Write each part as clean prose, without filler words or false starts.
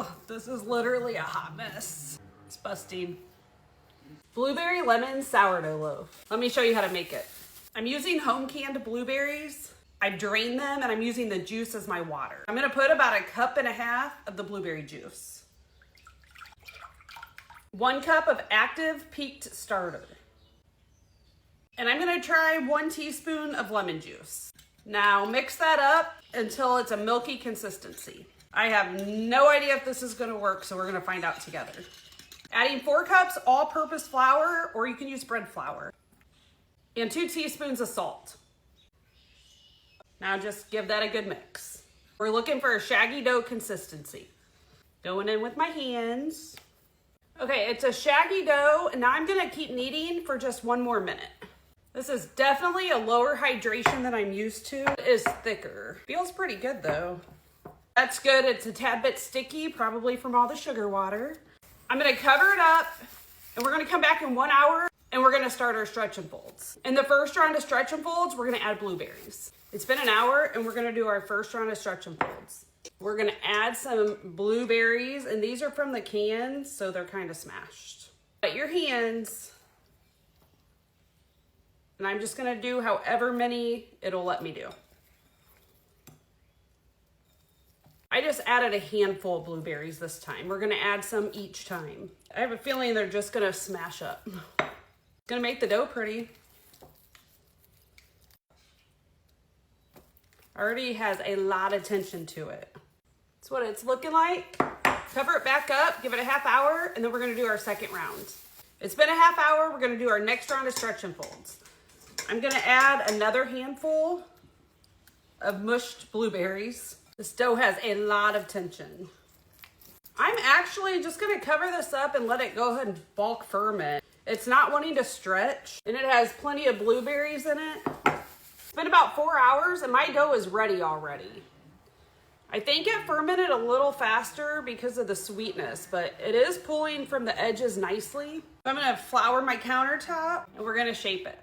Oh, this is literally a hot mess. It's busting. Blueberry lemon sourdough loaf. Let me show you how to make it. I'm using home canned blueberries. I've drained them and I'm using the juice as my water. I'm gonna put about 1.5 cups of the blueberry juice. 1 cup of active peaked starter. And I'm gonna try 1 teaspoon of lemon juice. Now mix that up until it's a milky consistency. I have no idea if this is gonna work, so we're gonna find out together. Adding 4 cups all-purpose flour, or you can use bread flour, and 2 teaspoons of salt. Now just give that a good mix. We're looking for a shaggy dough consistency. Going in with my hands. Okay, it's a shaggy dough, and now I'm gonna keep kneading for just 1 more minute. This is definitely a lower hydration than I'm used to. It is thicker. Feels pretty good though. That's good. It's a tad bit sticky, probably from all the sugar water. I'm gonna cover it up, and we're gonna come back in 1 hour, and we're gonna start our stretch and folds. In the first round of stretch and folds, we're gonna add blueberries. It's been 1 hour, and we're gonna do our first round of stretch and folds. We're gonna add some blueberries, and these are from the cans, so they're kind of smashed. Wet your hands, and I'm just gonna do however many it'll let me do. I just added a handful of blueberries this time. We're gonna add some each time. I have a feeling they're just gonna smash up. Gonna make the dough pretty. Already has a lot of tension to it. That's what it's looking like. Cover it back up, give it a half hour, and then we're gonna do our second round. It's been a half hour, we're gonna do our next round of stretch and folds. I'm gonna add another handful of mushed blueberries. This dough has a lot of tension. I'm actually just gonna cover this up and let it go ahead and bulk ferment. It's not wanting to stretch, and it has plenty of blueberries in it. It's been about 4 hours, and my dough is ready already. I think it fermented a little faster because of the sweetness, but it is pulling from the edges nicely. I'm gonna flour my countertop, and we're gonna shape it.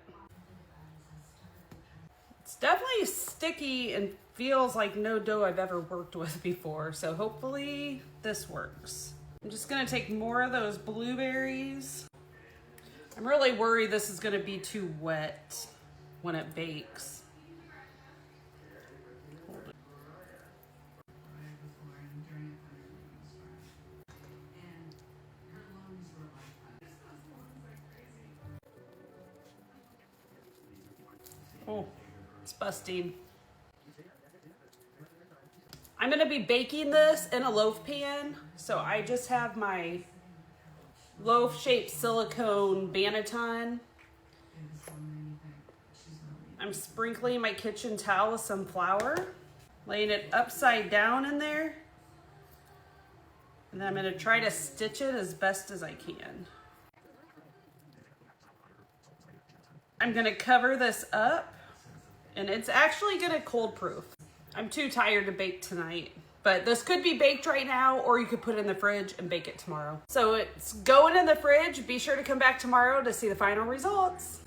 It's definitely sticky and feels like no dough I've ever worked with before, so hopefully this works. I'm just gonna take more of those blueberries. I'm really worried this is gonna be too wet when it bakes. Oh, it's busting. I'm gonna be baking this in a loaf pan, so I just have my loaf-shaped silicone banneton. I'm sprinkling my kitchen towel with some flour, laying it upside down in there, and then I'm gonna try to stitch it as best as I can. I'm gonna cover this up, and it's actually gonna cold proof. I'm too tired to bake tonight, but this could be baked right now, or you could put it in the fridge and bake it tomorrow. So it's going in the fridge. Be sure to come back tomorrow to see the final results.